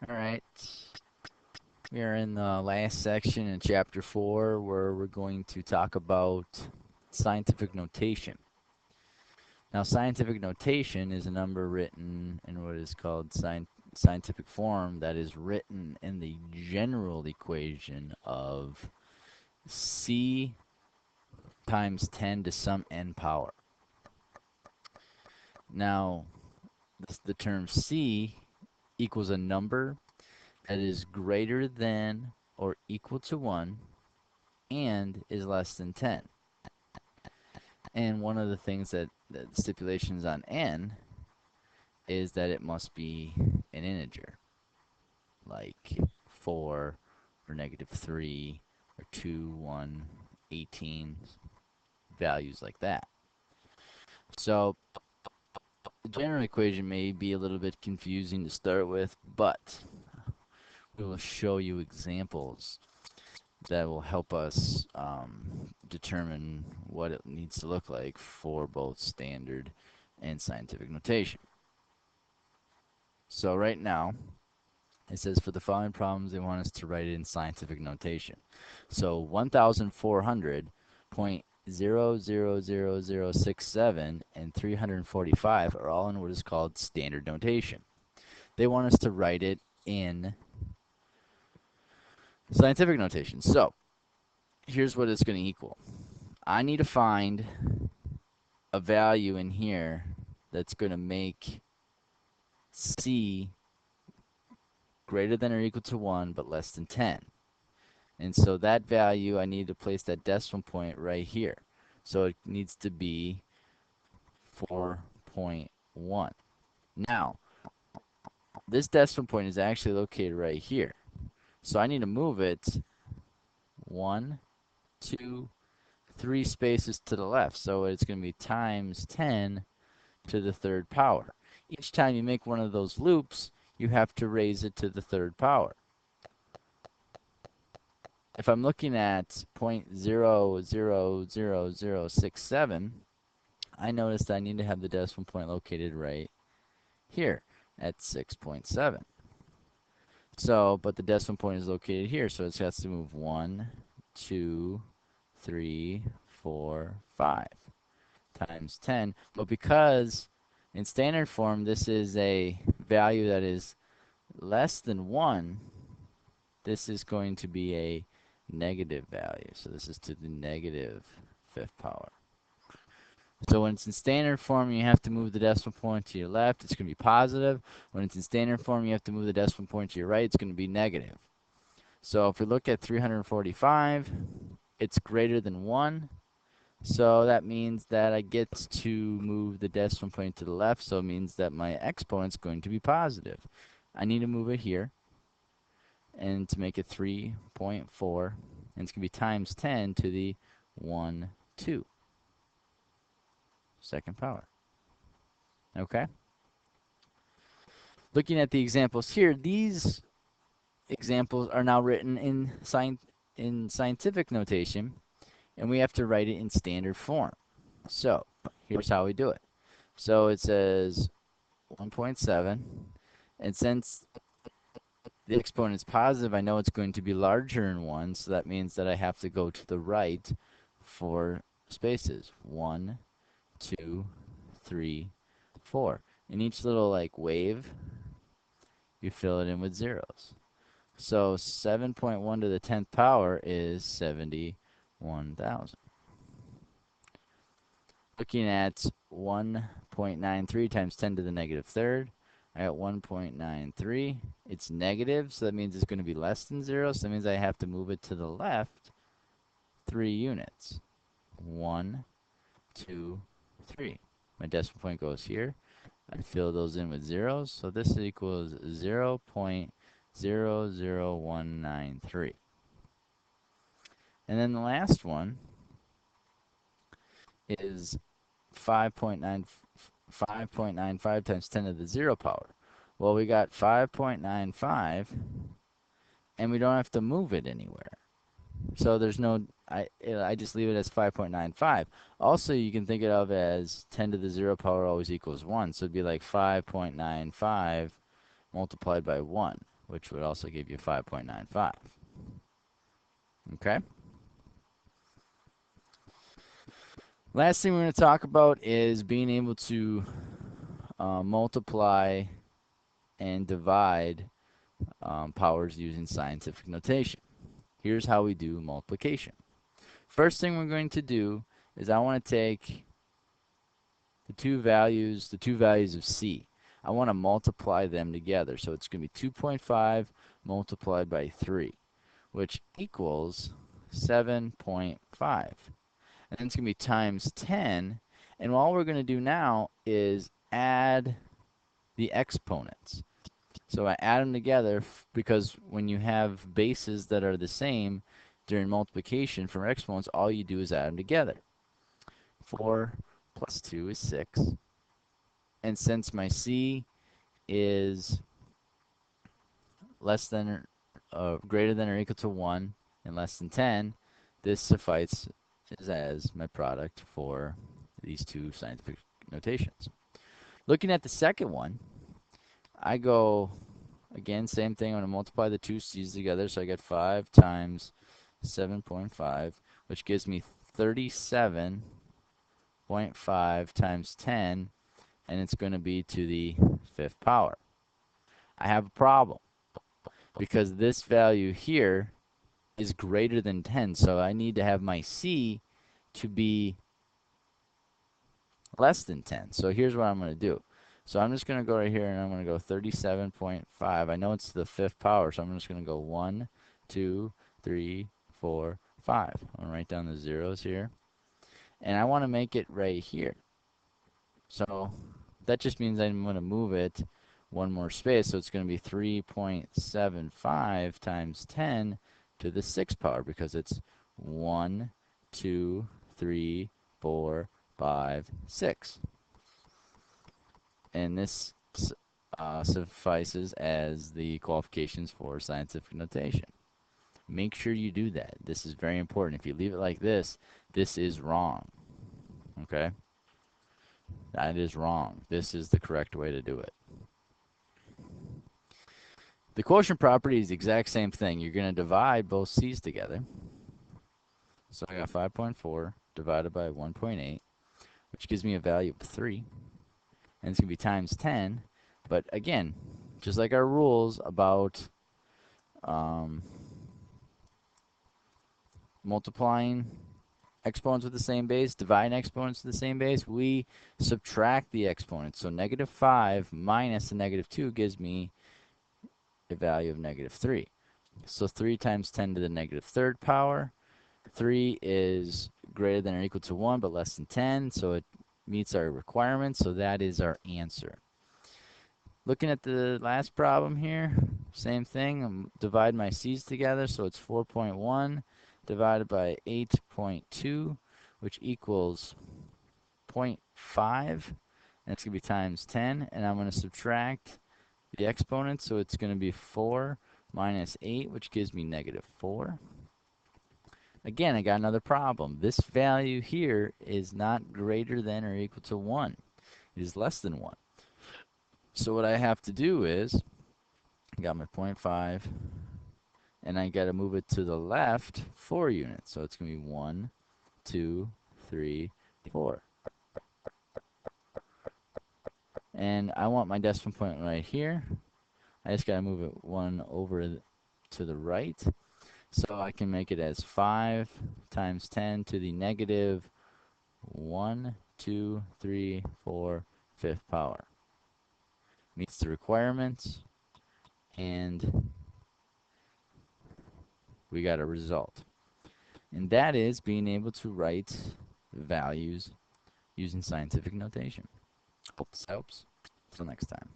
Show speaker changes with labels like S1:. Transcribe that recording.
S1: All right. We are in the last section in chapter 4 where we're going to talk about scientific notation. Now, scientific notation is a number written in what is called scientific form that is written in the general equation of c times 10 to some n power. Now, the term c equals a number that is greater than or equal to 1 and is less than 10. And one of the things that the stipulations on n is that it must be an integer, like 4 or -3 or 2, 1, 18, values like that. So the general equation may be a little bit confusing to start with, but we will show you examples that will help us determine what it needs to look like for both standard and scientific notation. So right now, it says for the following problems, they want us to write it in scientific notation. So 1,400.0000067 and 345 are all in what is called standard notation. They want us to write it in scientific notation. So here's what it's going to equal. I need to find a value in here that's going to make c greater than or equal to 1 but less than 10. And so that value, I need to place that decimal point right here. So it needs to be 4.1. Now, this decimal point is actually located right here. So I need to move it 1, 2, 3 spaces to the left. So it's going to be times 10 to the third power. Each time you make one of those loops, you have to raise it to the third power. If I'm looking at 0.000067, I notice that I need to have the decimal point located right here at 6.7. So, but the decimal point is located here, so it has to move 1, 2, 3, 4, 5 times 10. But because in standard form this is a value that is less than 1, this is going to be a negative value. So this is to the negative fifth power. So when it's in standard form, you have to move the decimal point to your left. It's going to be positive. When it's in standard form, you have to move the decimal point to your right. It's going to be negative. So if we look at 345, it's greater than 1. So that means that I get to move the decimal point to the left. So it means that my exponent's going to be positive. I need to move it here. And to make it 3.4. And it's going to be times 10 to the 1, 2. Second power. Okay? Looking at the examples here, these examples are now written in scientific notation, and we have to write it in standard form. So here's how we do it. So it says 1.7, and since the exponent is positive, I know it's going to be larger than 1, so that means that I have to go to the right 4 spaces. 1, 2, 3, 4. In each little like wave, you fill it in with zeros. So 7.1 to the 10th power is 71,000. Looking at 1.93 times 10 to the negative third, I got 1.93. It's negative, so that means it's going to be less than 0. So that means I have to move it to the left 3 units. 1, 2, 3. My decimal point goes here. I fill those in with zeros, so this equals 0.00193. And then the last one is 5.95 times 10 to the 0 power. Well, we got 5.95, and we don't have to move it anywhere. So there's no, I just leave it as 5.95. Also, you can think of it as 10 to the 0 power always equals 1. So it'd be like 5.95 multiplied by 1. which would also give you 5.95. Okay? Last thing we're going to talk about is being able to multiply and divide powers using scientific notation. Here's how we do multiplication. First thing we're going to do is I want to take the two values of C. I want to multiply them together. So it's going to be 2.5 multiplied by 3, which equals 7.5. And then it's going to be times 10. And all we're going to do now is add the exponents. So I add them together because when you have bases that are the same during multiplication for exponents, all you do is add them together. 4 plus 2 is 6. And since my C is less than greater than or equal to 1 and less than 10, this suffices as my product for these two scientific notations. Looking at the second one, I go, again, same thing. I'm going to multiply the two C's together. So I get 5 times 7.5, which gives me 37.5 times 10, and it's going to be to the 5th power. I have a problem because this value here is greater than 10, so I need to have my C to be less than 10. So here's what I'm going to do. So I'm just going to go right here and I'm going to go 37.5. I know it's the 5th power, so I'm just going to go 1, 2, 3, 4, 5. I'm going to write down the zeros here. And I want to make it right here. So that just means I'm going to move it one more space. So it's going to be 3.75 times 10 to the 6th power because it's 1, 2, 3, 4, 5, 6. And this suffices as the qualifications for scientific notation. Make sure you do that. This is very important. If you leave it like this is wrong. Okay? That is wrong. This is the correct way to do it. The quotient property is the exact same thing. You're going to divide both C's together. So I got 5.4 divided by 1.8, which gives me a value of 3. And it's going to be times 10. But again, just like our rules about multiplying exponents with the same base, dividing exponents with the same base, we subtract the exponents. So negative 5 minus the negative 2 gives me a value of negative 3. So 3 times 10 to the negative 3rd power. 3 is greater than or equal to 1, but less than 10, so it meets our requirements, so that is our answer. Looking at the last problem here, same thing. I'm divide my C's together, so it's 4.1 divided by 8.2, which equals 0.5, and it's going to be times 10, and I'm going to subtract the exponents, so it's going to be 4 minus 8, which gives me negative 4. Again, I got another problem. This value here is not greater than or equal to 1. It is less than 1. So what I have to do is, I got my 0.5, and I got to move it to the left 4 units. So it's going to be 1, 2, 3, 4. And I want my decimal point right here. I just got to move it 1 over to the right. So I can make it as 5 times 10 to the negative 1, 2, 3, 4, 5th power. Meets the requirements, and we got a result. And that is being able to write values using scientific notation. Hope this helps. Until next time.